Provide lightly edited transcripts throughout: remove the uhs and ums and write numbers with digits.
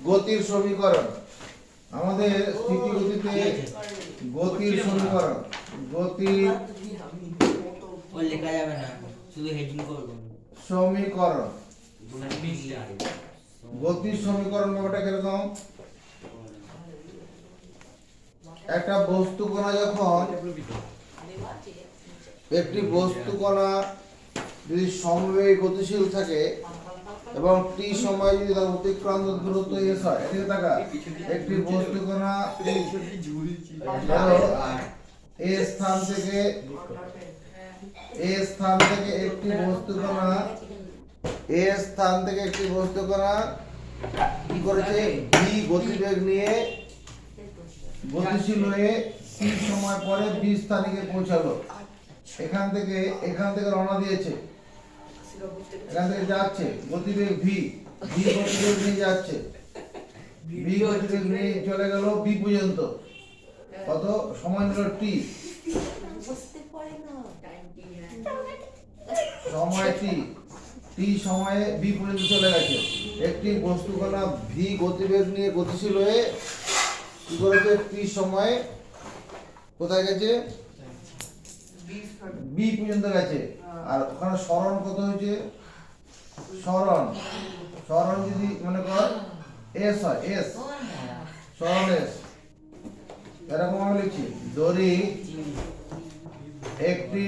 গতির সমীকরণ আমাদের স্থিতিগতিতে গতির সমীকরণ লেখা যাবে না, শুধু হেডিং করব। সমীকরণ গতির সমীকরণ ব্যাপারটা কিরকম? একটা বস্তু কণা যখন একটি বস্তু কণা যদি সমবেগে গতিশীল থাকে এবং টি সময় যদি তার অতিক্রান্ত দূরত্ব s হয়, এদিকে তাকা, একটি বস্তু কণা ধরো a স্থান থেকে একটি বস্তু কণা কি করেছে, v গতিবেগ নিয়ে গতিশীল হয়ে c সময় পরে b স্থানে গিয়ে পৌঁছালো। এখান থেকে রওনা দিয়েছে, এখান থেকে যাচ্ছে গতিবেগ v গতিবেগ নিয়ে যাচ্ছে, v গতিবেগ নিয়ে চলে গেল b পর্যন্ত। কত সময় নিল t, সময় t সময়ে b পর্যন্ত চলে গেছে। একটি বস্তু কণা v গতিবেগ নিয়ে গতিশীল হয়ে কি করেছে, t সময়ে কোথায় গেছে, b পর্যন্ত গেছে। আর ওখানে সরণ কত হয়েছে, সরণ যদি মনে কর s হয়, সরণ s, এরকম আমি লিখছি, ধরি একটি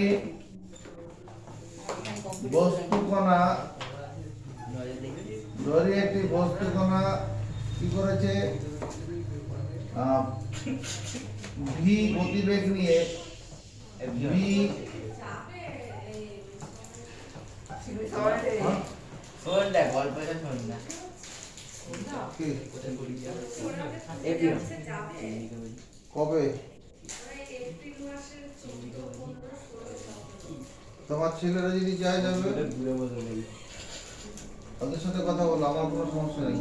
বস্তু কণা কি করেছে, v গতিবেগ নিয়ে কবে তোমার ছেলেরা যদি যায় যাবে, ওদের সাথে কথা বলো, আমার কোনো সমস্যা নেই।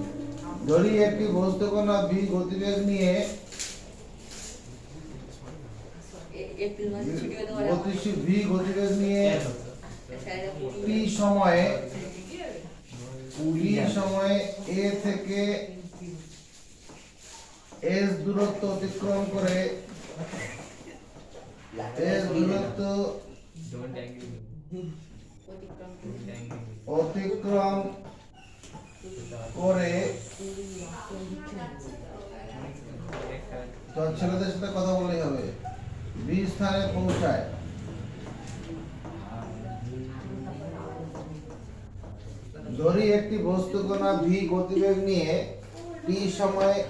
ধরি একটি বস্তু কণা v গতিবেগ নিয়ে t সময়ে a থেকে s দূরত্ব অতিক্রম করে তো ছেলেদের সাথে কথা বললেই হবে, b স্থানে পৌঁছায়। ধরি একটি বস্তু কণা v গতিবেগ নিয়ে t সময়ে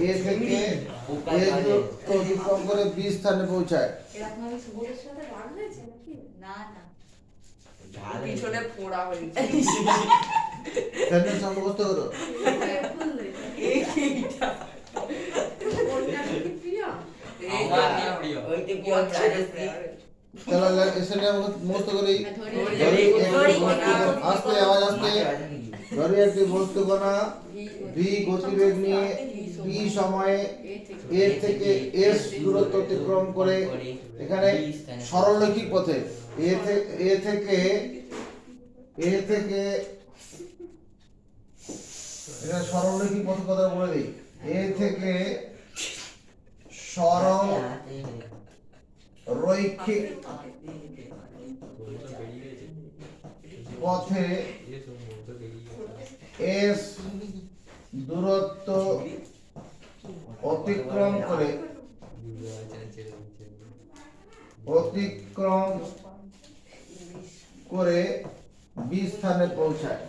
a থেকে s দূরত্ব অতিক্রম করে b স্থানে পৌঁছায়। পিছনে ফোড়া হয়েছে। সেন্টেন্স মুখস্থ করো। চলো সেন্টেন্স মুখস্থ করি। আস্তে আওয়াজ আস্তে। ধরি একটি বস্তু কণা v গতিবেগ নিয়ে t সময়ে a থেকে s দূরত্ব অতিক্রম করে, এখানে সরলরৈখিক পথে a থেকে এখানে সরলরৈখিক পথ কথা বলে দিই, a থেকে সরলরৈখিক পথে s দূরত্ব অতিক্রম করে b স্থানে পৌঁছায়।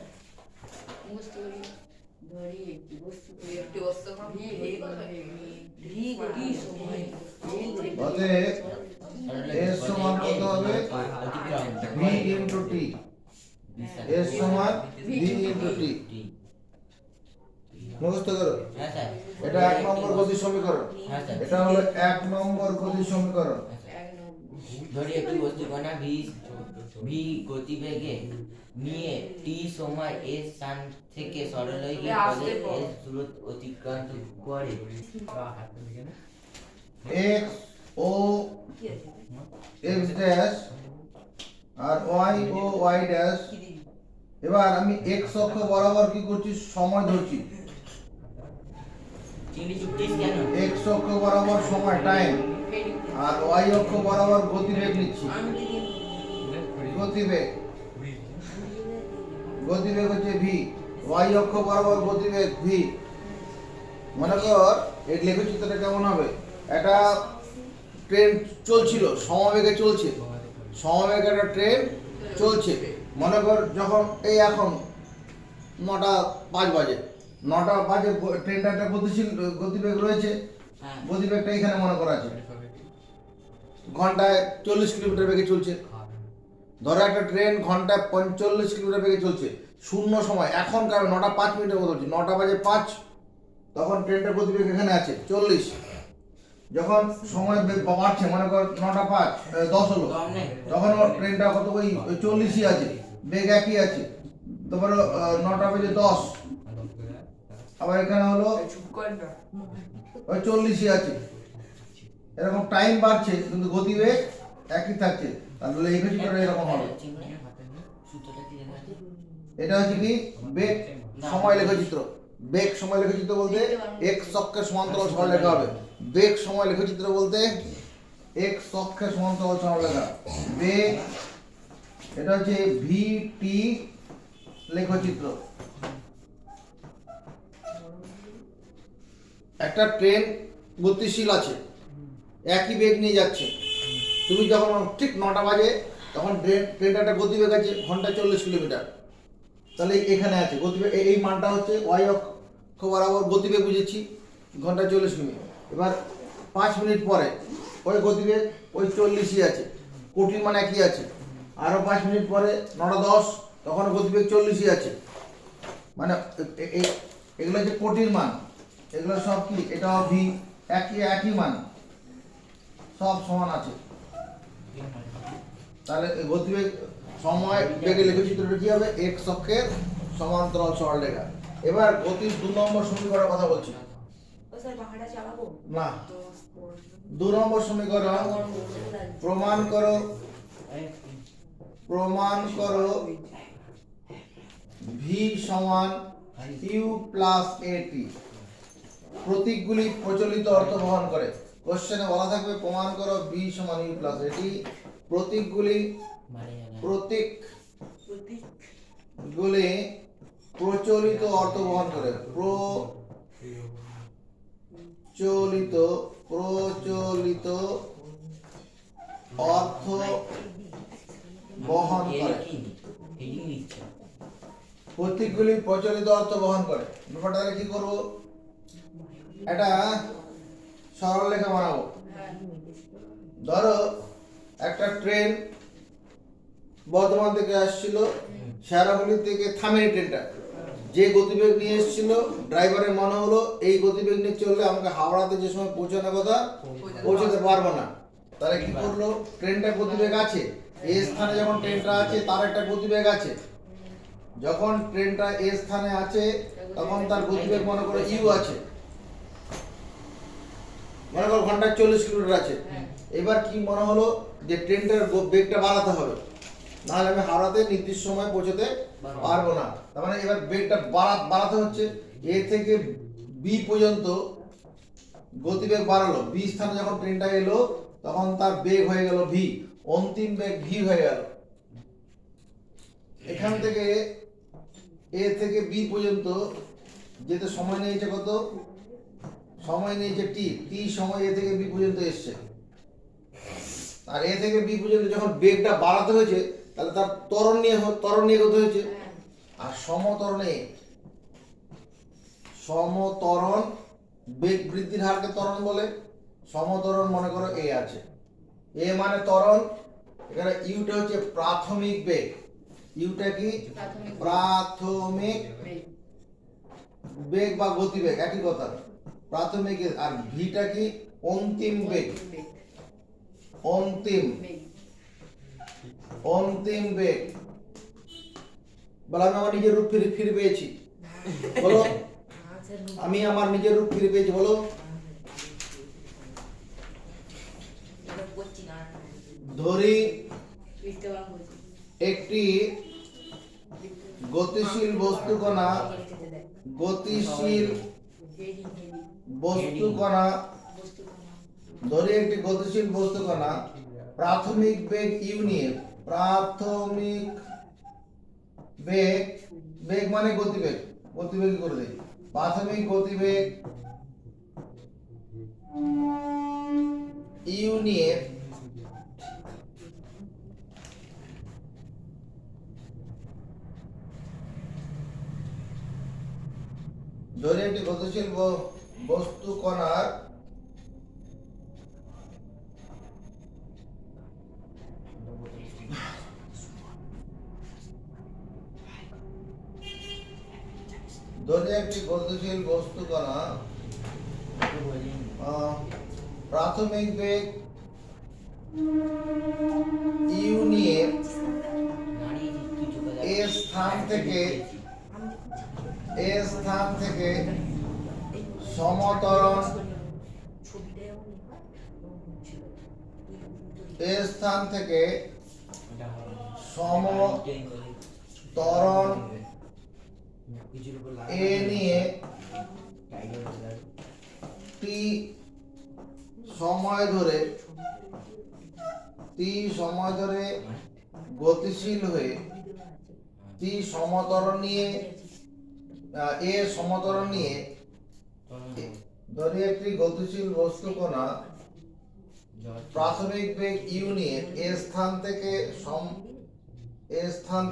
অতএব s সমান কত হবে, v into t, s সমান v into t। মুখস্থ করো। এটা 1 নম্বর গতি সমীকরণ। এটা হলো 1 নম্বর গতি সমীকরণ। ধরি একটি বস্তু কণা v গতিবেগে নিয়ে t সময় s স্থান থেকে সরলরৈখিক পথে s দূরত্ব অতিক্রান্ত করে। x o x ড্যাশ আর y o y ড্যাশ এবার আমি এক্স অক্ষ বরাবর কি করছি, সময় ধরছি। চিংড়ি চুপটিস কেন? এক্স অক্ষ বরাবর সময় টাইম, আর ওয়াই অক্ষ বরাবর গতিবেগ নিচ্ছি। গতিবেগ গতিবেগ হচ্ছে ভি, ওয়াই অক্ষ বরাবর গতিবেগ ভি। মনে কর এই লেখচিত্রটা কেমন হবে, একটা ট্রেন চলছিল, সমবেগে চলছে, সমবেগে একটা ট্রেন চলছে। মনে কর যখন এই এখন 9:05 বাজে, 9:05 বাজে ট্রেনটা একটা গতিশীল গতিবেগ রয়েছে, হ্যাঁ। গতিবেগটা এখানে মনে করা আছে, ঘন্টায় 40 কিলোমিটার বেগে চলছে। ধরো একটা ট্রেন ঘন্টায় 45 কিলোমিটার বেগে চলছে, শূন্য সময় এখনকার 9:05 বলছি, 9:05 তখন ট্রেনটার গতিবেগ এখানে আছে 40। যখন সময় বাড়ছে, মনে কর 9:05 10 হলো, তখন ট্রেনটা কত ওই 40ই আছে, বেগ একই আছে। তারপরে 9:10 আবার এখানে হলো ওই 40ই আছে। এরকম টাইম বাড়ছে কিন্তু গতিবেগ একই থাকছে, তাহলে এই লেখচিত্রটা এরকম হবে। সূত্রটা কি লেখা আছে? এটা হচ্ছে কি বেগ সময় লেখচিত্র। বেগ সময় লেখচিত্র বলতে এক্স অক্ষের সমান্তরাল সরলরেখা হবে। বেগ সময় লেখচিত্র বলতে এক্স অক্ষের সমান্তরাল সরলরেখা। বেগ এটা হচ্ছে ভি টি লেখচিত্র। একটা ট্রেন গতিশীল আছে, একই বেগ নিয়ে যাচ্ছে। তুমি যখন ঠিক 9টা বাজে তখন ট্রেনটা একটা গতিবেগ আছে ঘন্টায় 40 কিলোমিটার, তাহলে এখানে আছে গতিবেগ, এই মানটা হচ্ছে ওয়াই অক্ষ বরাবর গতিবেগ বুঝেছি, ঘন্টায় 40 কিলোমিটার। এবার 5 মিনিট পরে ওই গতিবেগ ওই 40ই আছে, কোটির মান একই আছে। আরও 5 মিনিট পরে 9:10 তখন গতিবেগ 40ই আছে। মানে এগুলো হচ্ছে কোটির মান, এগুলো সব কি, এটা ভি, একই মান, সব সমান আছে। তাহলে গতিবেগ সময় বেগে লেখচিত্রটা কি হবে, এক্স অক্ষের সমান্তরাল সরলরেখা। এবার গতির 2 নম্বর সমীকরণের কথা বলছি। না, 2 নম্বর সমীকরণ, প্রমাণ করো ভি সমান ইউ প্লাস এটি। প্রতীকগুলি প্রচলিত অর্থ বহন করে। কোশ্চেনে বলা থাকবে প্রমাণ করো ভি সমান ইউ প্লাস এটি। প্রতীকগুলি প্রচলিত অর্থ বহন করে। প্রচলিত অর্থ বহন করে। প্রতীকগুলি প্রচলিত অর্থ বহন করে। ব্যাপারটা তাহলে কি করবো, এটা সরলরেখা বানাবো। ধরো একটা ট্রেন বর্ধমান থেকে আসছিল, শেয়ারাগুলি থেকে থামেনি ট্রেনটা, যে গতিবেগ নিয়ে এসেছিল ড্রাইভারের মনে হলো এই গতিবেগ নিয়ে চললে আমাকে হাওড়াতে যে সময় পৌঁছানোর কথা পৌঁছাতে পারবো না। তাহলে কি করলো, ট্রেনটা গতিবেগ আছে, এই স্থানে যখন ট্রেনটা আছে তার একটা গতিবেগ আছে। যখন ট্রেনটা এই স্থানে আছে তখন তার গতিবেগ মনে করো ইউ আছে, মনে করো ঘন্টায় 40 কিলোমিটার আছে। এবার কি মনে হলো যে ট্রেনটার বেগটা বাড়াতে হবে, নাহলে আমি হাওড়াতে নির্দিষ্ট সময় পৌঁছতে পারবো না। তার মানে এবার বেগটা বাড়াতে হচ্ছে। এ থেকে বি পর্যন্ত গতিবেগ বাড়ালো, বি স্থানে যখন ট্রেনটা এলো তখন তার বেগ হয়ে গেল ভি, অন্তিম বেগ ভি হয়ে গেল। এখান থেকে এ থেকে বি পর্যন্ত যেতে সময় নিয়েছে কত, সময় নিয়েছে টি সময় এ থেকে বি পর্যন্ত এসছে। আর এ থেকে বি পর্যন্ত যখন বেগটা বাড়াতে হয়েছে তাহলে তার ত্বরণ নিয়ে কত হয়েছে, আর সমত্বরণ বেগ বৃদ্ধির হারকে ত্বরণ বলে। সমত্বরণ মনে করো এ আছে, এ মানে ত্বরণ, এখানে ইউটা হচ্ছে প্রাথমিক বেগ, ইউটা কি প্রাথমিক বেগ বা গতিবেগ একই কথা, প্রাথমিক। আর ভিটা কি অন্তিম বেগ, অন্তিম বেগ। বলে আমি আমার নিজের রূপ ফিরে পেয়েছি, বলো আমি আমার নিজের রূপ ফিরে পেয়েছি, বলো। ধরি একটি গতিশীল বস্তুকণা গতিশীল বস্তুকণা ধরি একটি গতিশীল বস্তুকণা প্রাথমিক বেগ ইউ নিয়ে প্রাথমিক বেগ বেগ মানে গতিবেগ গতিবেগ করে দেই প্রাথমিক গতিবেগ ইউ নিয়ে ধরি একটি গতিশীল বস্তু কণার ধরি একটি গতিশীল বস্তু কণা প্রাথমিক বেগ ইউ নিয়ে এ স্থান থেকে সমতরণ এ স্থান থেকে সমতরণ এ নিয়ে টি সময় ধরে গতিশীল হয়ে টি সমতরণ নিয়ে এ সমতরণ নিয়ে ধরি একটি গতিশীল বস্তু কণা প্রাথমিক বেগ ইউ নিয়ে এ স্থান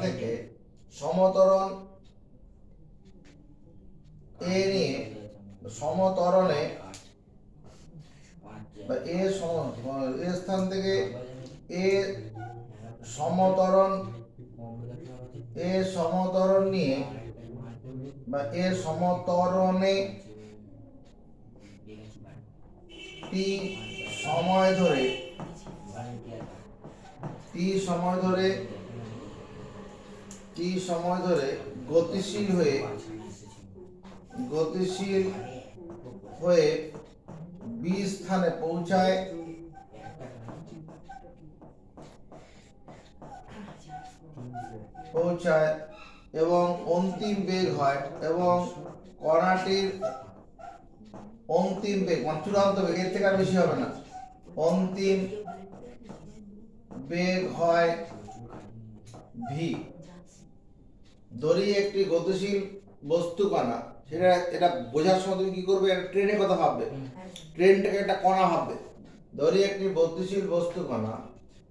থেকে সমতরণ এ নিয়ে সমতরণে এ স্থান থেকে এ সমতরণ নিয়ে বা এ সমতরণে টি সময় ধরে গতিশীল হয়ে বি স্থানে পৌঁছায় এবং অন্তিম বেগ হয় এবং কণাটির অন্তিম বেগ মানে চূড়ান্ত বেগ এর থেকে আর বেশি হবে না অন্তিম বেগ হয় ভি ধরি একটি গতিশীল বস্তু কণা সেটা এটা বোঝার সময় তুমি কি করবে ট্রেনের কথা ভাববে ট্রেনটাকে একটা কণা ভাববে ধরি একটি গতিশীল বস্তু কণা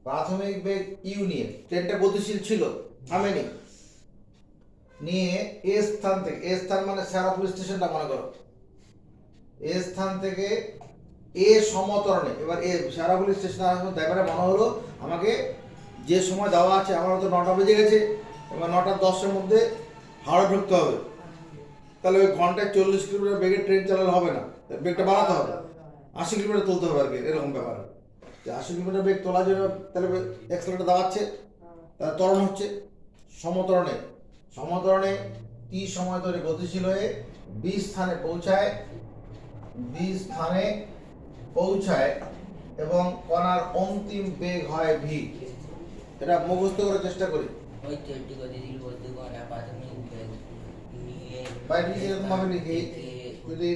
প্রাথমিক বেগ ইউ নিয়ে ট্রেনটা গতিশীল ছিল থামেনি নিয়ে এ স্থান থেকে এ স্থান মানে শেরাপুর স্টেশনটা মনে করো এ স্থান থেকে এ সমতরণে এবার এ শেরাপুর স্টেশন আসার ব্যাপারে মনে হলো আমাকে যে সময় দেওয়া আছে আমার তো 9টা বেজে গেছে এবার 9:10-এর মধ্যে হাওড়া ঢুকতে হবে তাহলে ওই ঘন্টায় 40 কিলোমিটার বেগে ট্রেন চালালে হবে না বেগটা বাড়াতে হবে 80 কিলোমিটার তুলতে হবে আর কি এরকম ব্যাপার 80 কিলোমিটার বেগ তোলার জন্য তাহলে অ্যাক্সেলারেটর দাবাচ্ছে তাহলে ত্বরণ হচ্ছে সমতরণে টি সময় ধরে গতিশীল হয়ে বি স্থানে পৌঁছায় এবং কণার অন্তিম বেগ হয় ভি এটা মুখস্থ করার চেষ্টা করি ওই তো একটি গতিশীল বস্তু কণা প্রাথমিক বেগ নিয়ে বাইরে এরকম ভাবে লিখি যদি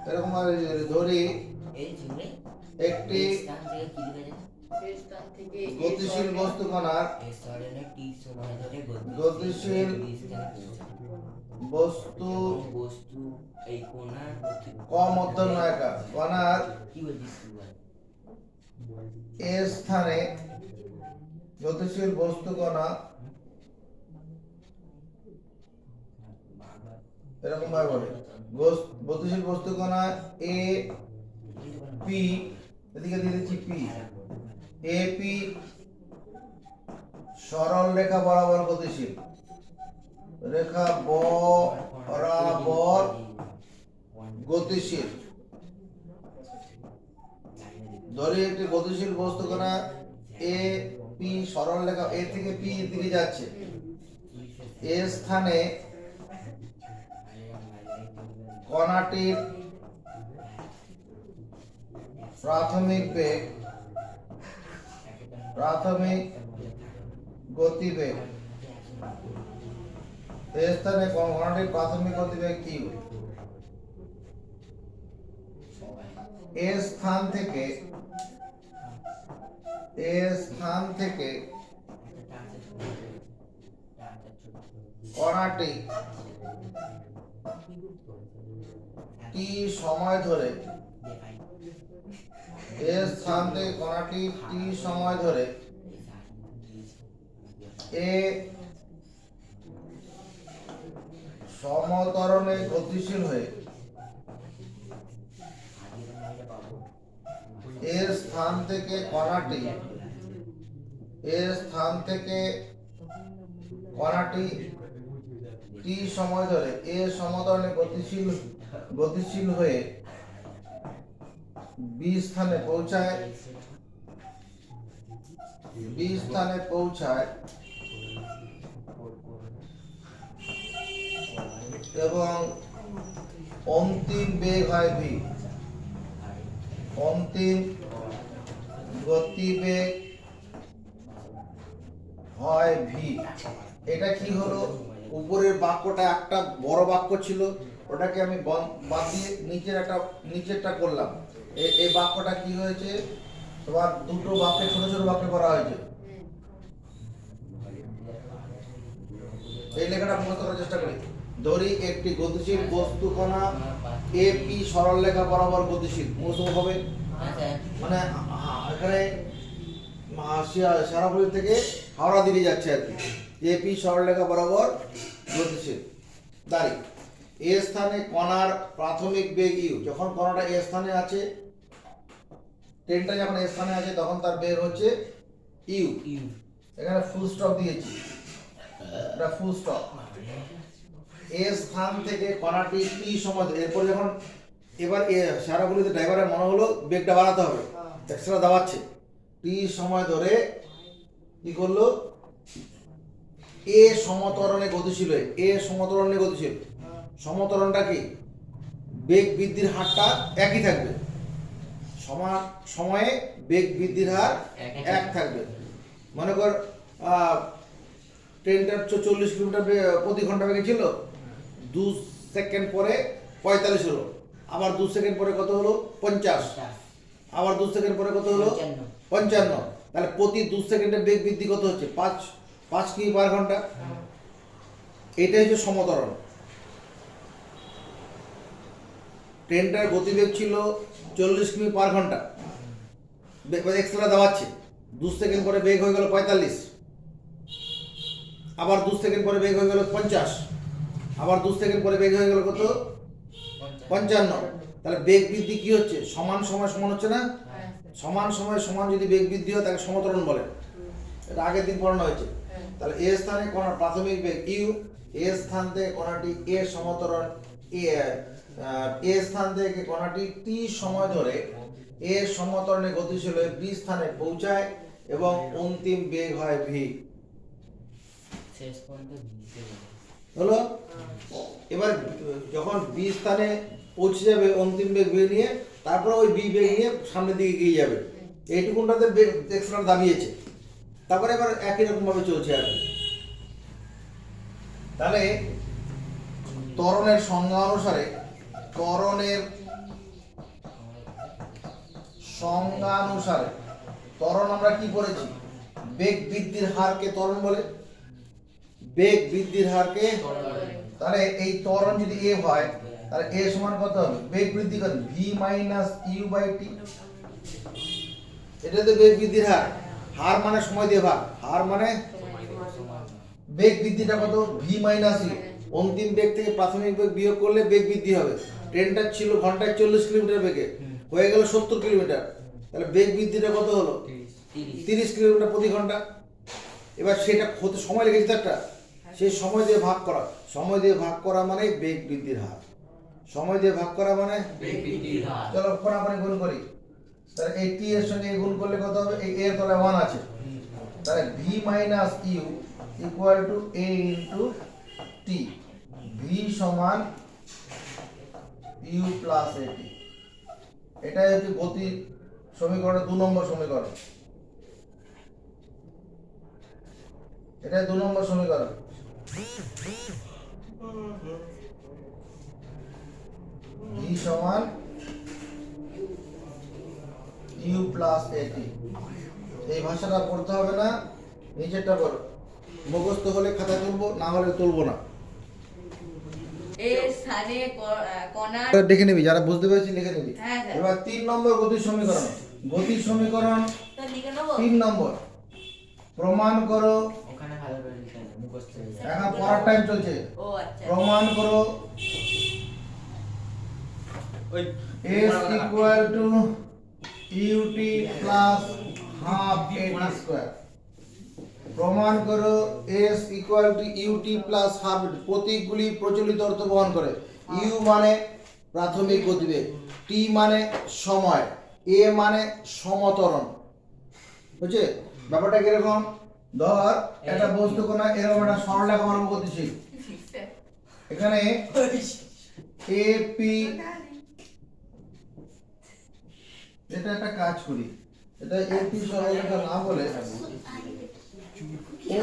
এরকম ভাবে ধরি একটি গতিশীল বস্তু কণার গতিশীল বস্তু এই কোণা মধ্যম নয়কা কণার কি বলছিস এ স্থানে গতিশীল বস্তু কণা এরকম ভাবে বলে গতিশীল বস্তু কণা এ পি এদিকে দিয়ে দিচ্ছি পি এ পি সরল রেখা বরাবর গতিশীল রেখা বরাবর গতিশীল ধরি একটি গতিশীল বস্তু কণা এ পি সরল রেখা এ থেকে পি এর দিকে যাচ্ছে এ স্থানে কণাটির প্রাথমিক গতিবেগ এ স্থানে কণাটির প্রাথমিক গতিবেগ ইউ। এ স্থান থেকে কণাটি টি সময় ধরে এ সমতরণে গতিশীল হয়ে এর স্থান থেকে কণাটি টি সময় ধরে এ সমতরণে গতিশীল হয়ে বি স্থানে পৌঁছায় এবং অন্তিম বেগ হয় ভি। অন্তিম গতিবেগ হয় ভি। এটা কি হলো? উপরের বাক্যটা একটা বড় বাক্য ছিল, ওটাকে আমি বাদ দিয়ে নিচেরটা করলাম। এই বাক্যটা কি হয়েছে? তোমার দুটো বাক্যে ছোট ছোট বাক্য করা হয়েছে। এই লেখাটা মুখস্থ করার চেষ্টা করি। ধরি একটি গতিশীল বস্তু কণা এ পি সরল রেখা বরাবর গতিশীল। মুখস্থ হবে মানে এখানে সারাপুরি থেকে হাওড়া দিকে যাচ্ছে আর কি। এ পি সরলরেখা বরাবর গতিশীল। দাঁড়ি এ স্থানে কণার প্রাথমিক বেগ ইউ। যখন কণাটা এ স্থানে আছে, ট্রেনটা যখন এ স্থানে আছে, তখন তার বেগ হচ্ছে ইউ। এখানে ফুল স্টপ দিয়েছি, এটা ফুল স্টপ। এ স্থান থেকে কণাটি টি সময়, এরপর যখন এবার সারাগুলিতে ড্রাইভারের মনে হলো বেগটা বাড়াতে হবে, এক্সট্রা দাবাচ্ছে, টি সময় ধরে কি করলো? এ সমতরণে গতিশীল হয়ে, সমতরণটা কি? বেগ বৃদ্ধির হারটা একই থাকবে, সমান সময়ে বেগ বৃদ্ধির হার এক থাকবে। মনে কর ট্রেনটা 40 কিলোমিটার প্রতি ঘন্টা বেগে ছিল, 2 সেকেন্ড পরে 45 হলো, আবার 2 সেকেন্ড পরে কত হলো? 50, আবার 2 সেকেন্ড পরে কত হলো? 55। তাহলে প্রতি 2 সেকেন্ডে বেগ বৃদ্ধি কত হচ্ছে? 5 কিমি পার ঘন্টা। এটাই হচ্ছে সমতরণ। ট্রেনটার গতিবেগ ছিল 40 কিমি পার ঘন্টা, এক্সট্রা দাবাচ্ছে, 2 সেকেন্ড পরে বেগ হয়ে গেল 45, আবার 2 সেকেন্ড পরে বেগ হয়ে গেল 50, আবার 2 সেকেন্ড পরে বেগ হয়ে গেল কত? 55। তাহলে বেগ বৃদ্ধি কি হচ্ছে? সমান সময় সমান হচ্ছে না? সমান সময় সমান যদি বেগ বৃদ্ধি হয় তাকে সমতরণ বলে। এটা আগের দিন পড়ানো হয়েছে। তাহলে এ স্থানে কণার প্রাথমিক বেগ ইউ, এ স্থান থেকে কণাটি এ সমতরণ এ স্থান থেকে কণাটি টি সময় ধরে এ সমতরণে গতিশীল হয়ে বি স্থানে পৌঁছায় এবং অন্তিম বেগ হয় ভি। হলো? এবার যখন বি স্থানে পৌঁছে যাবে অন্তিম বেগ ভি নিয়ে, তারপরে ওই বি বেগ নিয়ে সামনের দিকে এগিয়ে যাবে। এইটুকুনটাতে বেগ এক্সট্রা দাবিয়েছে, তারপরে এবার একই রকম ভাবে চলছে আর কি। তাহলে ত্বরণের সংজ্ঞা অনুসারে ত্বরণ আমরা কি করেছি? বেগ বৃদ্ধির হারকে ত্বরণ বলে, বেগ বৃদ্ধির হারকে। তাহলে এই ত্বরণ যদি এ হয়, তাহলে এ সমান কত হবে? বেগ বৃদ্ধি কত? ভি মাইনাস ইউ বাই টি। এটা তো বেগ বৃদ্ধির হার। হার মানে সময় দিয়ে ভাগ, হার মানে বেগ বৃদ্ধিটা কত? V minus U. অন্তিম বেগ থেকে প্রাথমিক বেগ বিয়োগ করলে বেগ বৃদ্ধি হবে। ট্রেনটা ছিল ঘন্টায় 40 কিলোমিটার বেগে, হয়ে গেল 70 কিলোমিটার। তাহলে বেগ বৃদ্ধিটা কত হলো? 30 কিলোমিটার প্রতি ঘন্টা। এবার সেটা হতে সময় লেগেছে একটা, সেই সময় দিয়ে ভাগ করা। সময় দিয়ে ভাগ করা মানে বেগ বৃদ্ধির হার। সময় দিয়ে ভাগ করা মানে বেগ বৃদ্ধির হার। চলো কোনাপানি গুণ করি। তাহলে এই টি এর সঙ্গে গুণ করলে কত হবে? এই এর তলায় 1 আছে, তাহলে V minus U equal to A into T. V সমান ইউ প্লাস এ টি। এটাই হচ্ছে গতির সমীকরণের 2 নম্বর সমীকরণ। এটাই 2 নম্বর সমীকরণ। ভি সমান ইউ প্লাস এটি। এই ভাষাটা পড়তে হবে না, নিচেরটা করো। মুখস্থ হলে খাতা তুলবো, না হলে তুলবো না। এর স্থানে কণার দেখে নিবি, যারা বুঝতে পেরেছি লিখে নিবি। হ্যাঁ, স্যার। এবার 3 নম্বর গতির সমীকরণ। গতির সমীকরণ তো লিখে নেবো 3 নম্বর। প্রমাণ করো, ওখানে ভালো করে লিখে নে, মুখস্থ হয়ে যায়। এখন পড়ার টাইম চলছে। ও আচ্ছা প্রমাণ করো s equal to ut plus half at square। প্রমাণ করো s equal to ut plus half। প্রতীকগুলি প্রচলিত অর্থ বহন করে। u মানে প্রাথমিক গতিবেগ, t মানে সময়, a মানে সমতরণ। বুঝছে ব্যাপারটা কিরকম? ধর একটা বস্তু কোন এরকম একটা সরলরেখা বানাবো গতিশীল। এখানে এপি, এটা একটা কাজ করি, এটা এপি সরলরেখা না বলে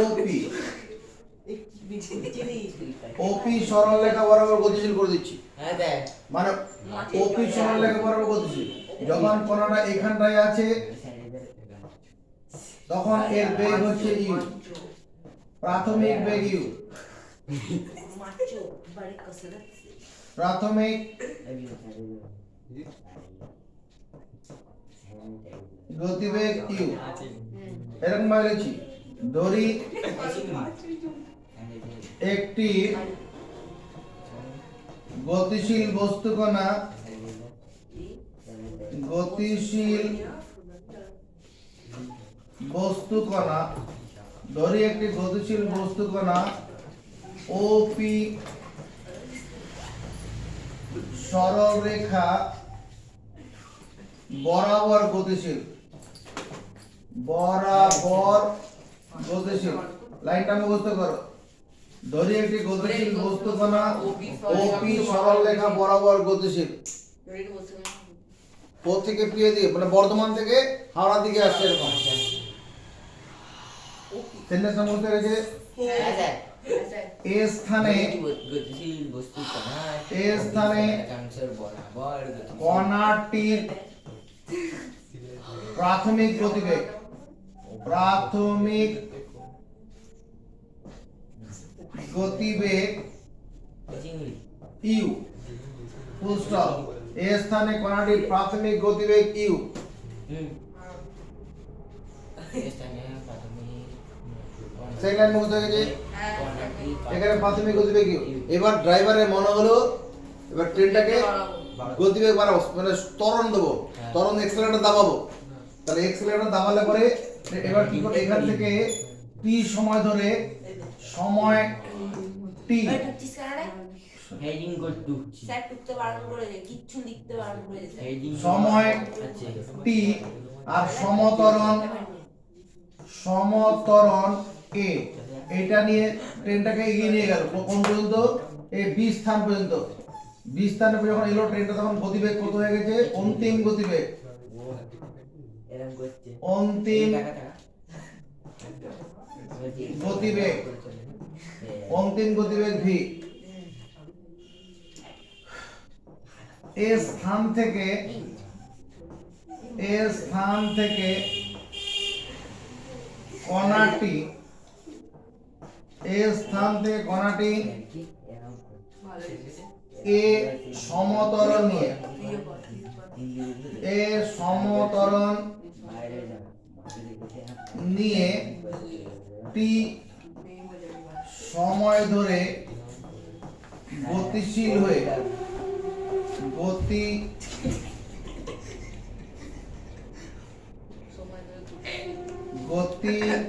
ওপি, ওপি সরলরেখা বরাবর গতিশীল করে দিচ্ছি। হ্যাঁ দেখ, মানে ওপি সরলরেখা বরাবর গতিশীল। যখন কোনটা এখানটায় আছে তখন এর বেগ হচ্ছে ইউ, প্রাথমিক বেগ ইউ। প্রাথমিক গতিবেগ ইউ। এরকম ভাবে লিখছি, ধরি একটি গতিশীল বস্তুকণা, গতিশীল বস্তুকণা, ধরি একটি গতিশীল বস্তুকণা ওপি সরলরেখা বরাবর গতিশীল, বরাবর গতিশীল। লাইনটা মুখস্থ করো। ধরি একটি গতিশীল বস্তুকণা ওপি সরলরেখা বরাবর গতিশীল। ও থেকে পি দিয়ে মানে বর্ধমান থেকে হাওড়া দিকে আসছে এরকম। সেন্টেন্সটা মুখস্থ হয়েছে। হ্যাঁ দেখ, এ স্থানে, গতিশীল বস্তু কণা এ স্থানে একাংশের বরাবর গতিশীল। কণাটির প্রাথমিক গতিবেগ, প্রাথমিক গতিবেগ চিংড়ি ইউ, ফুল স্টপ। এ স্থানে কণাটির প্রাথমিক গতিবেগ ইউ। স্থানীয় প্রাথমিক সেকেন্ড লাইন মুখস্থ হয়ে গেছে। কণাটি এখানে প্রাথমিক গতিবেগ ইউ। এবার ড্রাইভারের মনে হলো এবার ট্রেনটাকে গতিবেগ বাড়াবো, মানে ত্বরণ দেবো, ত্বরণ এক্সেলারেটর দাবাবো। তাহলে এক্সেলারেটর দাবালে পরে এবার কি করে, এখান থেকে টি সময় ধরে, সময় টি, হেডিং কোড ঢুকছি, স্যার টুকতে বারণ করেছে, কিচ্ছু লিখতে বারণ করেছে। হেডিং সময় আছে টি আর সমতরণ, সমতরণ এ। এটা নিয়ে ট্রেনটাকে এগিয়ে নিয়ে গেল কোন পর্যন্ত? এই বি স্থান পর্যন্ত। বি স্থানে যখন এলো ট্রেনটা তখন গতিবেগ কত হয়ে গেছে? অন্তিম গতিবেগ, এরকম করছে অন্তিম গতিবেগ, অন্তিম গতিবেগ ভি। এ স্থান থেকে, এ স্থান থেকে কণাটি, এ স্থান থেকে কণাটি এ সমতরণ নিয়ে, এ সমতরণ নিয়ে টি সময় ধরে গতিশীল হয়ে, গতিশীল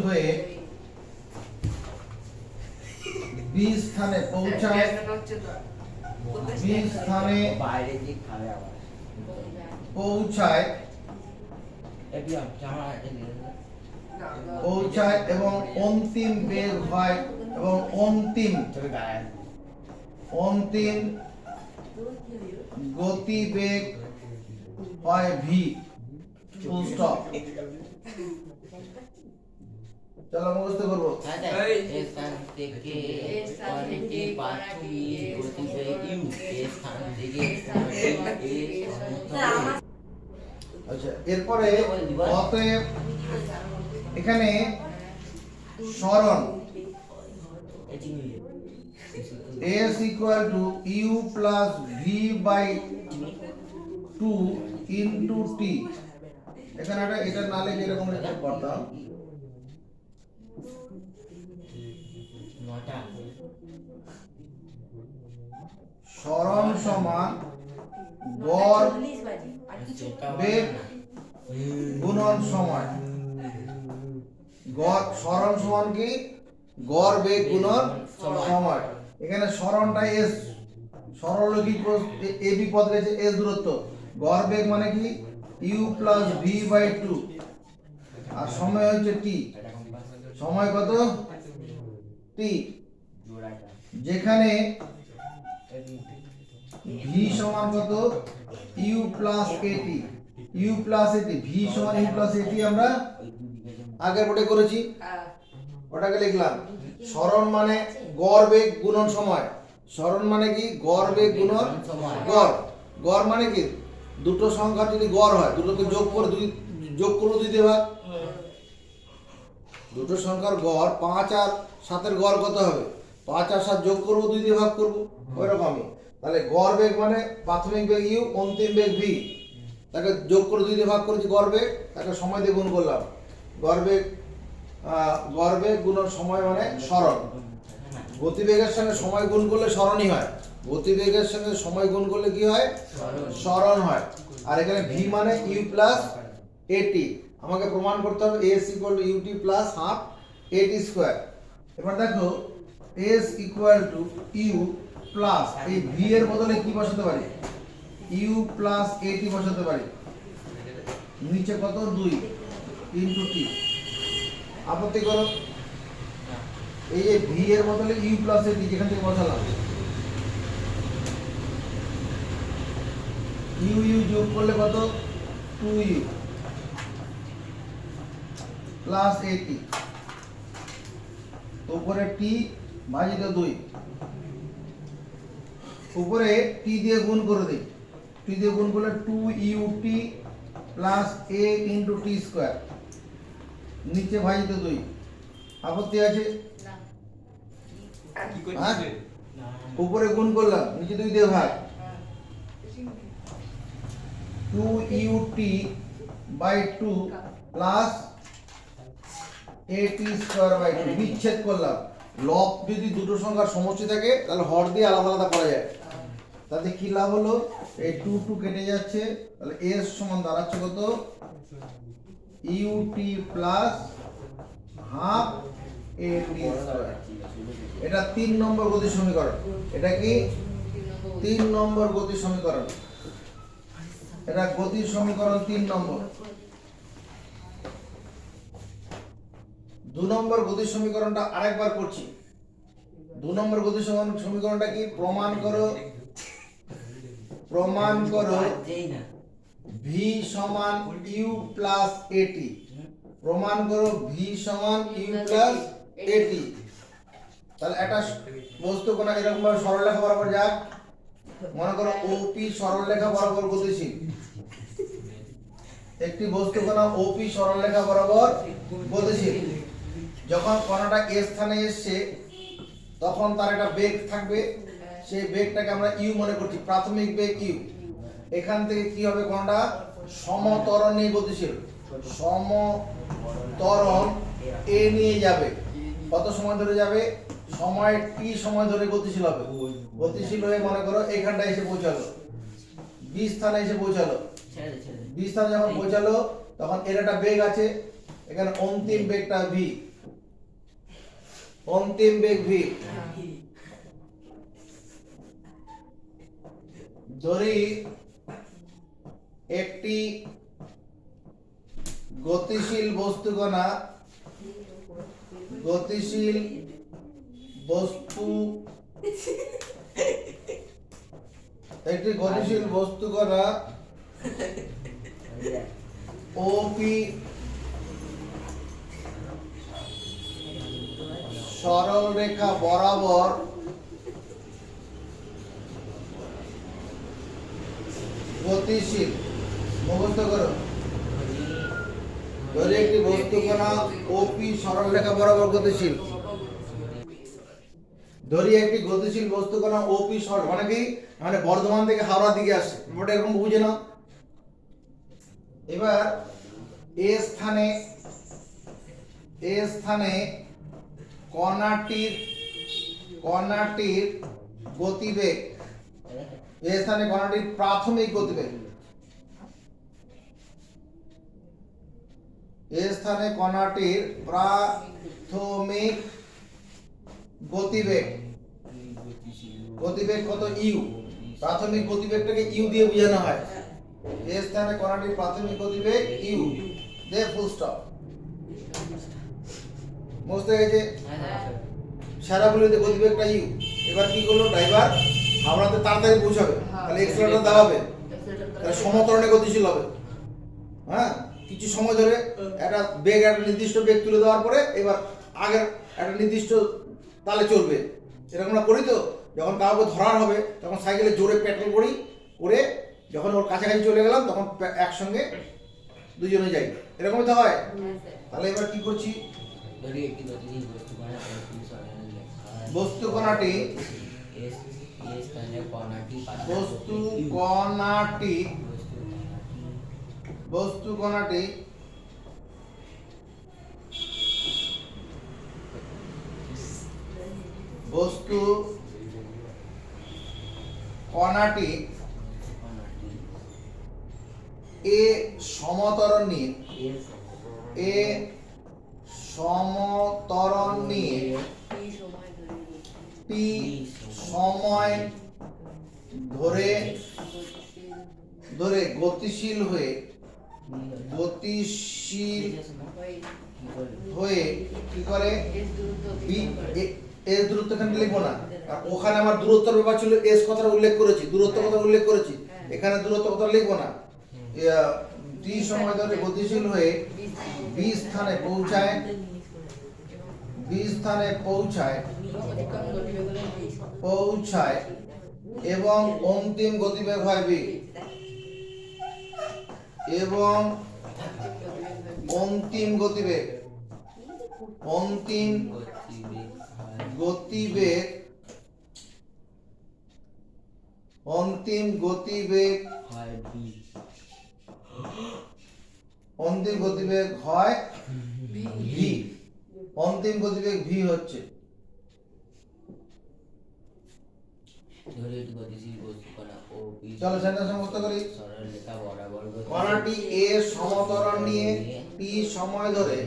হয়ে বি স্থানে পৌঁছায়, বি স্থানে বাইরে দিক খাবে আবার পৌঁছায়, পৌঁছায় এবং অন্তিম বেগ হয়, এবং অন্তিম অন্তিম গতিবেগ হয় ভি, ফুল স্টপ। চলো মুখস্থ করবো। এর স্থান থেকে কণাটি প্রাথমিক গতিবেগ u এর স্থান থেকে কণাটি এর সমতলে। আচ্ছা, এরপরে অতএব এখানে সরণ s equal to u plus v by 2 into t। এখানে এটা না লিখে এরকম লিখতে পারতাম, নটা সরণ সমান গড় 40 বাজে আর কিছু বেগ গুণন সময়। গড় সরণ সমান কি? গড় বেগ গুণন সময়। এখানে সরণটা s, সরলরৈখিক ab পথ গেছে s দূরত্ব। গড় বেগ মানে কি? u plus v by 2 আর সময় হচ্ছে t। সময় কত? t। জোড়াটা যেখানে v সমান কত? u plus at। u plus at, v সমান u plus at আমরা আগে পড়ে করেছি, ওটাকে লিখলাম। সরণ মানে গড় বেগ গুণন সময়। সরণ মানে কি? গড় বেগ গুণন গড়। গড় মানে কি? দুটো সংখ্যা যদি গড় হয়, দুটোকে যোগ করে যোগ করবো 2 দিয়ে ভাগ। দুটো সংখ্যার গড় 5 আর 7 এর গড় কত হবে? 5 আর 7 যোগ করবো 2 দিয়ে ভাগ করবো, ওই রকমই। তাহলে গড় বেগ মানে প্রাথমিক বেগ u, অন্তিম বেগ v, তাকে যোগ করে 2 দিয়ে ভাগ করেছি গড় বেগ, তাকে সময় দিয়ে গুণ করলাম। গড় বেগ গুণন সময় মানে সরণ। গতিবেগের সঙ্গে সময় গুণ করলে সরণই হয়, গতিবেগের সঙ্গে সময় গুণ করলে কি হয়? সরণ হয়। আর এখানে v মানে u plus at। আমাকে প্রমাণ করতে হবে s equal to ut plus half at square। এবার দেখো s equal to u plus এই v এর বদলে কি বসাতে পারি? u plus at বসাতে পারি। নিচে কত? 2 into t। আপত্তি করো? এই যে v এর বদলে u plus at যেখান থেকে বসালাম, u যোগ করলে কত? 2u প্লাস 80, উপরে t ভাজিত 2, উপরে t দিয়ে গুণ করে দিই। t দিয়ে গুণ করলে 2ut plus a into t square, নিচে ভাজিত 2। আপত্তি আছে? হ্যাঁ? উপরে গুণ করলাম, নিচে 2 দিয়ে ভাগ। 2ut by 2 plus at square by 2 বিচ্ছেদ করলাম। লব যদি দুটো সংখ্যার সমষ্টি থাকে তাহলে হর দিয়ে আলাদা আলাদা করা যায়। তাতে কি লাভ হলো? এই 2 কেটে যাচ্ছে, তাহলে s সমান দাঁড়াচ্ছে কত? ut plus half at square. এটা 3 নম্বর গতি সমীকরণ। এটা কি 3 নম্বর গতি সমীকরণ? এটা গতি সমীকরণ 3 নম্বর। 2 নম্বর গতি সমীকরণটা আরেকবার করছি। 2 নম্বর গতি সমীকরণটা কি? প্রমাণ করো v সমান u প্লাস at। প্রমাণ করো v সমান u প্লাস at। তাহলে একটা বস্তুকণা এরকম ভাবে সরলরেখা বরাবর যাক। মনে করো OP সরলরেখা বরাবর গতিশীল। একটি বস্তুকণা OP সরলরেখা বরাবর গতিশীল। যখন কণাটা a স্থানে এসছে তখন তার একটা বেগ থাকবে, সেই বেগটাকে আমরা u মনে করছি, প্রাথমিক বেগ u। এখান থেকে কি হবে? কণাটা সমত্বরণ নিয়ে গতিশীল। সমত্বরণ a নিয়ে যাবে। কত সময় ধরে যাবে? সময় t সময় ধরে গতিশীল হবে। গতিশীল হয়ে মনে করো এখানটা এসে পৌঁছালো, b স্থানে এসে পৌঁছালো। b স্থানে যখন পৌঁছালো তখন এর একটা বেগ আছে, এখানে অন্তিম বেগটা v, অন্তিম বেগ v। ধরি একটি গতিশীল বস্তুকণা, গতিশীল বস্তু, একটি গতিশীল বস্তুকণা OP সরল রেখা বরাবর গতিশীল। মুখস্থ করো। ধরি একটি বস্তু কণা ওপি সরল রেখা বরাবর গতিশীল। ধরি একটি গতিশীল বস্তু কণা ওপি সরল মানে কি, মানে বর্ধমান থেকে হাওড়া দিকে আসছে, ব্যাপারটা এরকম বুঝে নাও। এবার এ স্থানে কণাটির গতিবেগ, এ স্থানে কণাটির প্রাথমিক গতিবেগ, এ স্থানে কণাটির প্রাথমিক গতিবেগ কত? ইউ। প্রাথমিক গতিবেগটাকে ইউ দিয়ে বোঝানো হয়। এ স্থানে কণাটির প্রাথমিক গতিবেগ ইউ, দে ফুল স্টপ। বুঝতে গেছে? সারাগুলিতে গতিবেগটা ইউ। এবার কি করলো ড্রাইভার, হাওড়াতে তাড়াতাড়ি পৌঁছাবে, তাহলে এক্সেলারেটর দাবাবে, তাহলে সমতরণে গতিশীল হবে। হ্যাঁ, কিছু সময় ধরে একটা বেগ, একটা নির্দিষ্ট বেগ তুলে দেওয়ার পরে এবার আগের একটা নির্দিষ্ট তালে চলবে। এরকম আমরা করি তো, যখন কাউকে ধরার হবে তখন সাইকেলে জোরে পেট্রোল করে যখন ওর কাছাকাছি চলে গেলাম তখন একসঙ্গে দুজনে যাই, এরকমই তো হয়। তাহলে এবার কি করছি, বস্তু কণাটি এ সমতরণ নিয়ে টি সময় ধরে গতিশীল হয়ে কি করে, এস দূরত্ব এখানে লিখবো না, আর ওখানে আমার দূরত্বের ব্যাপার ছিল, এস কথাটা উল্লেখ করেছি, দূরত্ব কথা উল্লেখ করেছি, এখানে দূরত্ব কথা লিখবো না। টি সময় ধরে গতিশীল হয়ে বি স্থানে পৌঁছায় এবং অন্তিম গতিবেগ হয় বি, এবং অন্তিম গতিবেগ হয় ভি। অন্তিম গতিবেগ ভি হচ্ছে। চলো সেন্টেন্স মুক্ত করি। কণাটি এ সমতরণ নিয়ে টি সময় ধরে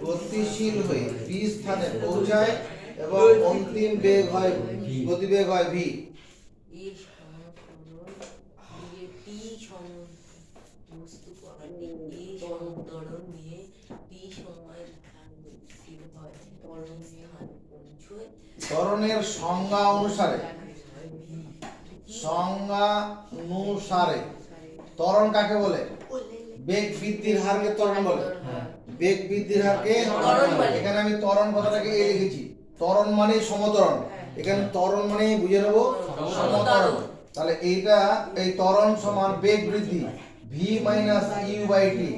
গতিশীল হয়ে বি স্থানে পৌঁছায় এবং অন্তিম গতিবেগ হয় ভি। ত্বরণের সংজ্ঞা অনুসারে ত্বরণ কাকে বলে? বেগ বৃদ্ধির হারকে ত্বরণ বলে। বেগ বৃদ্ধির হারকে ত্বরণ বলে। এখানে আমি ত্বরণ কথাটাকে এ লিখেছি। ত্বরণ মানে সমত্বরণ, এখানে ত্বরণ মানে বুঝে নেব সমত্বরণ। তাহলে এইটা, এই ত্বরণ সমান বেগ বৃদ্ধি V minus U by T.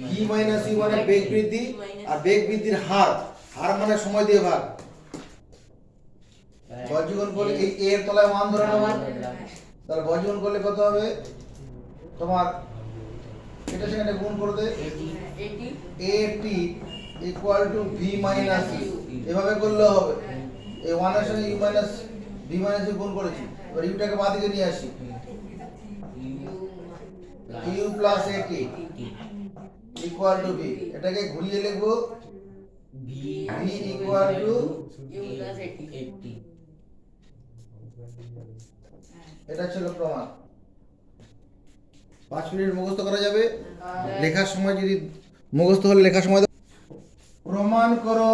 V minus U মানে বেগ বৃদ্ধি, আর বেগ বৃদ্ধির হার মানে সময় দিয়ে ভাগ। বজ্রগুণ করলে এই এর তলায় মান ধরে নেব, তাহলে বজ্রগুণ করলে কত হবে তোমার, এটা সেখানে গুণ করে দে, AT equal to V minus U. এভাবে করলে হবে, এই 1 এর সঙ্গে U minus V minus U গুণ করেছি, এবার ইউটাকে বাদ দিকে নিয়ে আসি, U plus AT equal to V. এটাকে ঘুরিয়ে লিখবো V equal to U plus AT. এটা ছিল প্রমাণ। 5 মিনিট মুখস্থ করা যাবে, লেখার সময় যদি মুখস্থ হলে লেখার সময় প্রমাণ করো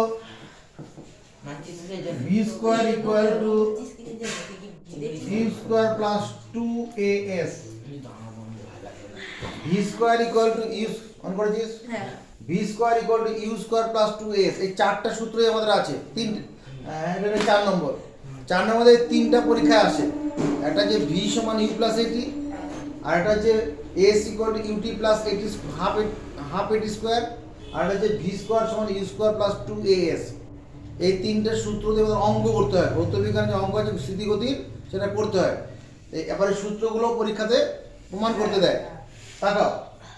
v square equal to v square plus 2as। V square equal to u on করেছিস, v square equal to u square plus 2as, এই চারটা সূত্রই আমাদের আছে। এটা 4 নম্বর। 4 নম্বরে তিনটা পরীক্ষায় আসে। একটা যে ভি সমান ইউ প্লাস এটি, আর একটা যে S equal to UT plus AT half AT square, আর একটা যে ভি স্কোয়ার সমান ইউ স্কোয়ার প্লাস 2as। এই তিনটে সূত্র দিয়ে আমাদের অঙ্ক করতে হয়। ভৌত বিজ্ঞানের যে অঙ্ক আছে স্থিতিগতির, সেটা করতে হয়। এবারে সূত্রগুলো পরীক্ষাতে প্রমাণ করতে দেয়। তাকাও,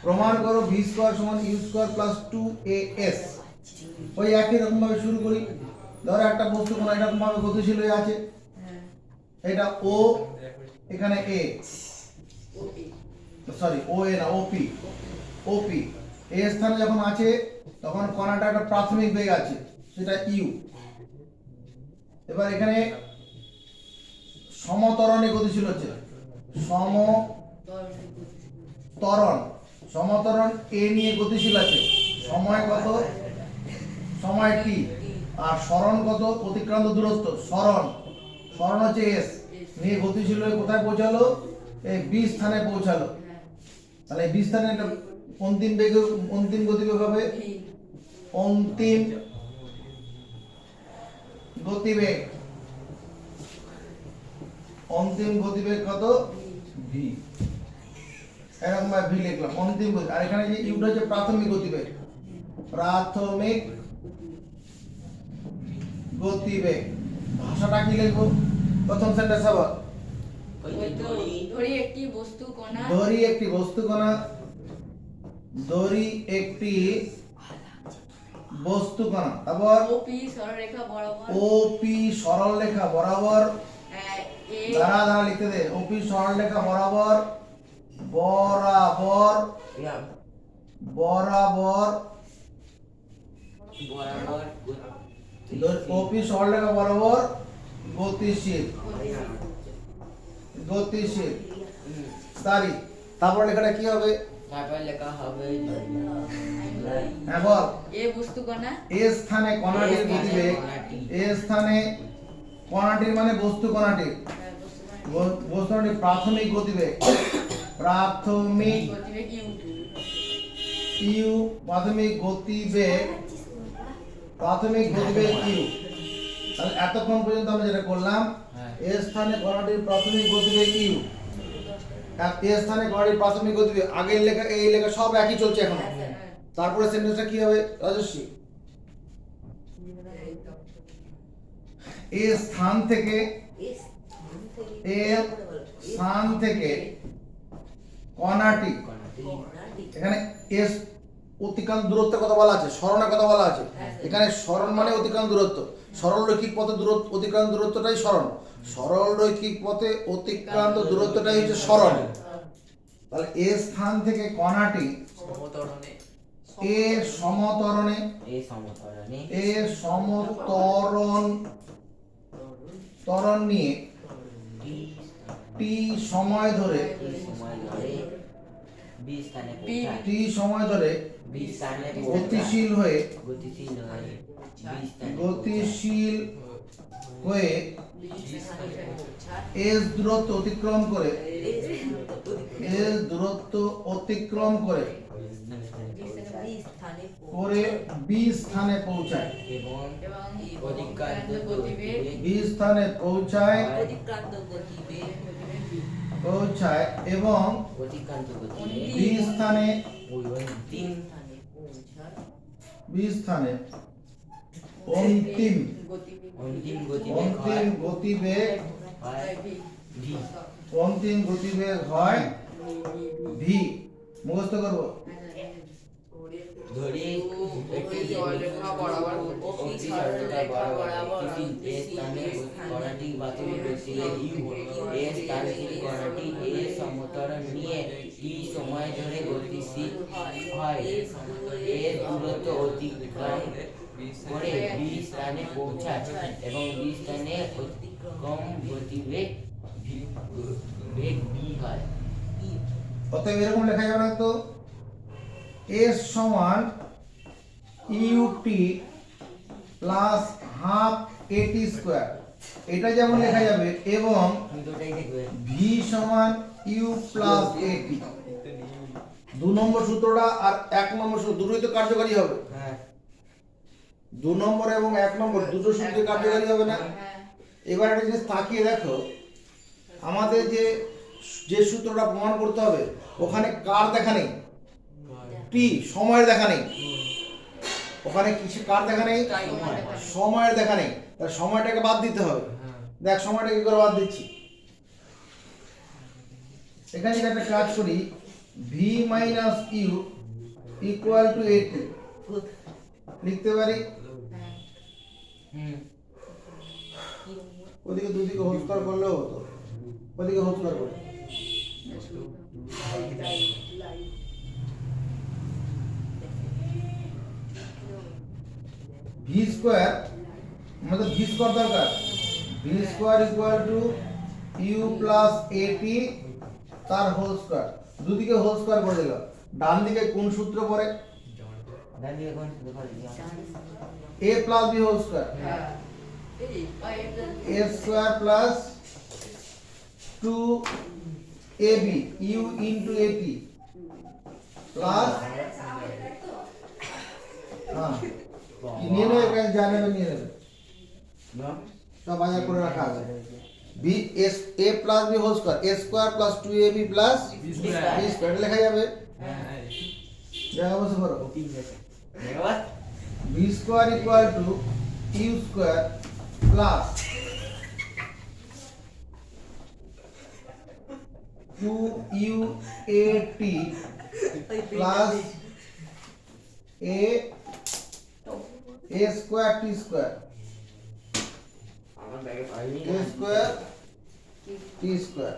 প্রমাণ করো ভি স্কোয়ার সমান ইউ স্কোয়ার প্লাস 2as। ওই একই রকম ভাবে শুরু করি। ধরো একটা বস্তু কোনো এরকম ভাবে গতিশীল হয়ে আছে, এটা ও, এখানে এ, সরি ও এ না, ওপি, ওপি এ স্থানে যখন আছে তখন কণাটা একটা প্রাথমিক বেগ আছে, সেটা ইউ। এবার এখানে সমতরণে গতিশীল হচ্ছে, সমতরণ এ নিয়ে গতিশীল আছে। সময় কত? সময় টি। আর সরণ কত? অতিক্রান্ত দূরত্ব। সরণ হচ্ছে এস নিয়ে গতিশীল হয়ে কোথায় পৌঁছালো? এই বি স্থানে পৌঁছালো। তাহলে বি স্থানে অন্তিম বেগ, অন্তিম গতিবেগ হবে, অন্তিম গতিবেগ, অন্তিম গতিবেগ কত? ভি। এরকম ভাবে ভি লিখলাম, অন্তিম গতি। আর এখানে যে ইউটা হচ্ছে প্রাথমিক গতিবেগ, প্রাথমিক গতিবেগ। ভাষাটা কি লিখবো? প্রথম সেন্টেন্স আবার ধরি একটি বস্তু কণা, ধরি একটি বস্তু কণা, ধরি একটি বস্তু কণা। তারপর ওপি সরলরেখা বরাবর, ওপি সরলরেখা বরাবর, এ দাঁড়া লিখতে দে। ওপি সরলরেখা বরাবর, বরাবর বরাবর ওপি সরলরেখা বরাবর গতিশীল, গতিশীল। তারি তারপর লেখাটা কি হবে? তারপর লেখা হবে এখন এ বস্তু কণা, এ স্থানে কণাটির গতিবেগ, এ স্থানে কণাটির মানে বস্তু কণাটির, বস্তু কণাটির প্রাথমিক গতিবেগ, প্রাথমিক গতিবেগ ইউ, প্রাথমিক গতিবেগ, প্রাথমিক গতিবেগ ইউ। তাহলে এতক্ষণ পর্যন্ত আমরা যেটা করলাম, এ স্থানে কণাটির প্রাথমিক গতিবেগ ইউ, এ স্থানে কণাটির প্রাথমিক গতিবেগ, আগের লেখা এই লেখা সব একই চলছে এখন। তারপরে সেন্টেন্সটা কি হবে রাজস্বী? এ স্থান থেকে, এ স্থান থেকে কণাটি, এখানে এস অতিক্রান্ত দূরত্বের কথা বলা আছে, সরণের কথা বলা আছে। এখানে সরণ মানে অতিক্রান্ত দূরত্ব, সরল রৈখিক পথে দূরত্ব, অতিক্রান্ত দূরত্বটাই সরণ, সরল রৈখিক পথে অতিক্রান্ত দূরত্বটাই হচ্ছে সরণ। তাহলে এ স্থান থেকে কণাটি এ সমতরণে, এ সমতরণ নিয়ে টি সময় ধরে, টি সময় ধরে গতিশীল হয়ে, গতিশীল হয়ে এস দূরত্ব অতিক্রম করে, এস দূরত্ব অতিক্রম করে বি স্থানে পৌঁছায়, বি স্থানে পৌঁছায়, পৌঁছায় এবং বি স্থানে, বি স্থানে অন্তিম গতিবেগ, অন্তিম গতিবেগ হয় ভি। মুখস্থ করবো। ধরি একটি সরলরেখা বরাবর কণাটি প্রাথমিক গতিবেগ ইউ, এ স্থান থেকে কণাটি এ সমতরণ নিয়ে টি সময় ধরে গতিশীল হয়, এর দূরত্ব অতিক্রম করে বি স্থানে পৌঁছায় এবং বি স্থানে কম গতিবেগ বেগ বি হয়। অতএব এরকম লেখা যাবে তো, এস সমান UT plus half AT square, এটা যেমন লেখা যাবে, এবং ভি সমান ইউ প্লাস এটি, 2 নম্বর সূত্রটা আর 1 নম্বর সূত্র দুটোই তো কার্যকারী হবে। হ্যাঁ 2 নম্বর এবং 1 নম্বর দুটো সূত্র কার্যকারী হবে না। হ্যাঁ এবার একটা জিনিস তাকিয়ে দেখো, আমাদের যে সূত্রটা প্রমাণ করতে হবে ওখানে কার দেখা নেই, টি সময়ের দেখা নেই। ওখানে কিছু কার দেখা নেই, সময়ের দেখা নেই। তাহলে সময়টাকে বাদ দিতে হবে। দেখ সময়টাকে কি করে বাদ দিচ্ছি। এখানে যদি একটা কাজ করি, V minus U equal to AT লিখতে পারি। ওদিকে দুদিকে হোল স্কয়ার করলেও হতো, ওদিকে হোল স্কয়ার করে। ভি স্কয়ার আমাদের ভি স্কয়ার দরকার। V square equal to U plus AT তার হোল স্কয়ার। দুদিকে হোল স্কয়ার করে দিলাম। ডান দিকে কোন সূত্র পড়ে? দাঁড়িয়ে কোন দেখো a plus b whole square, a square plus 2ab u into at plus হ্যাঁ কি নিয়ে নেবে, এখানে জানেন নিয়ে নেবে, সব বাজার করে রাখা আছে। b s a plus b whole square, a square plus 2ab plus b square লেখা যাবে। জায়গা বসে করো। b square equal to u square plus 2uat plus a square t square, a square t square.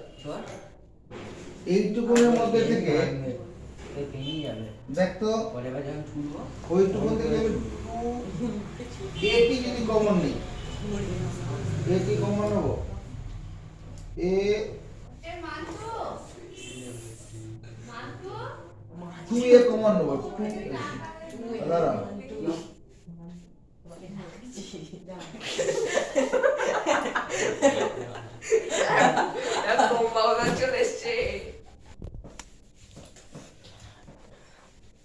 এইটুকুনের মধ্যে থেকে দেখতো ওইটুকুন থেকে আমি 280 যদি কমন নিই, 80 কমন নেব, a 2a কমন নেব, 2 দাঁড়াও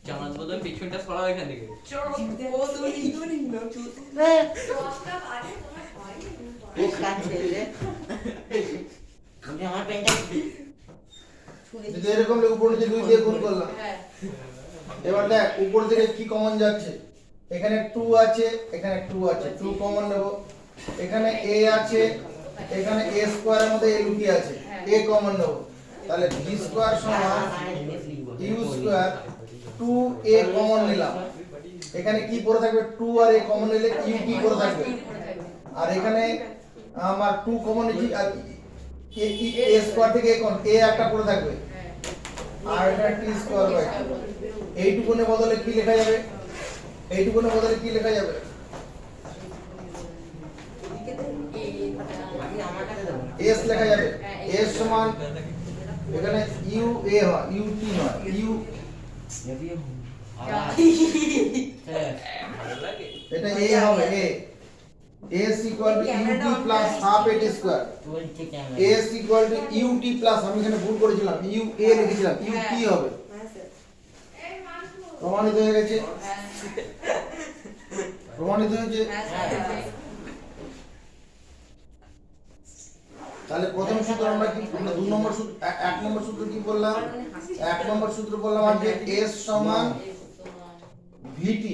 জামাত বদল পিছনটা সরাও এখান থেকে। আমার পেনটা যদি এরকম উপর নিচে 2 দিয়ে গুণ করলাম। এবার দেখ উপর থেকে কি কমন যাচ্ছে, এখানে 2 আছে, এখানে 2 আছে, 2 কমন নেব। এখানে a আছে, এখানে a স্কয়ারের মধ্যে a লুকিয়ে আছে, a কমন নেব। তাহলে b স্কয়ার সমান u স্কয়ার 2a কমন নিলাম। এখানে কি পড়ে থাকবে, 2 আর a কমন নিলে u কি পড়ে থাকবে। আর এখানে আমার 2 কমন নিচ্ছি, আর a স্কয়ার থেকে a একটা পড়ে থাকবে, আর এটা t স্কয়ার বাই 2। এইটুকুনের বদলে কি লেখা যাবে, এইটুকুনের বদলে কি লেখা যাবে, s লেখা যাবে। s সমান এখানে u a হয়, u t নয়, u এটা a হবে, a s equal to ut plus half at square, s equal to ut plus আমি এখানে ভুল করেছিলাম, u a লিখেছিলাম, u t হবে। প্রমাণিত হয়ে গেছে, প্রমাণিত হয়েছে। তাহলে প্রথম সূত্র আমরা কি, আমরা 2 নম্বর সূত্র, 1 নম্বর সূত্র কি বললাম, 1 নম্বর সূত্র বললাম আজকে s সমান vt,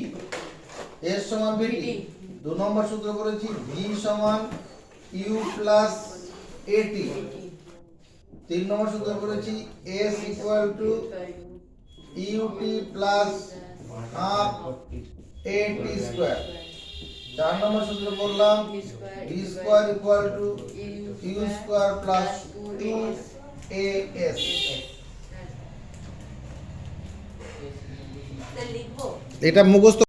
s সমান vt। 2 নম্বর সূত্র বলেছি v সমান u প্লাস at। 3 নম্বর সূত্র বলেছি s equal to ut plus half at square. 4 নম্বর সূত্র বললাম v square equal to u square plus 2as। এটা মুখস্থ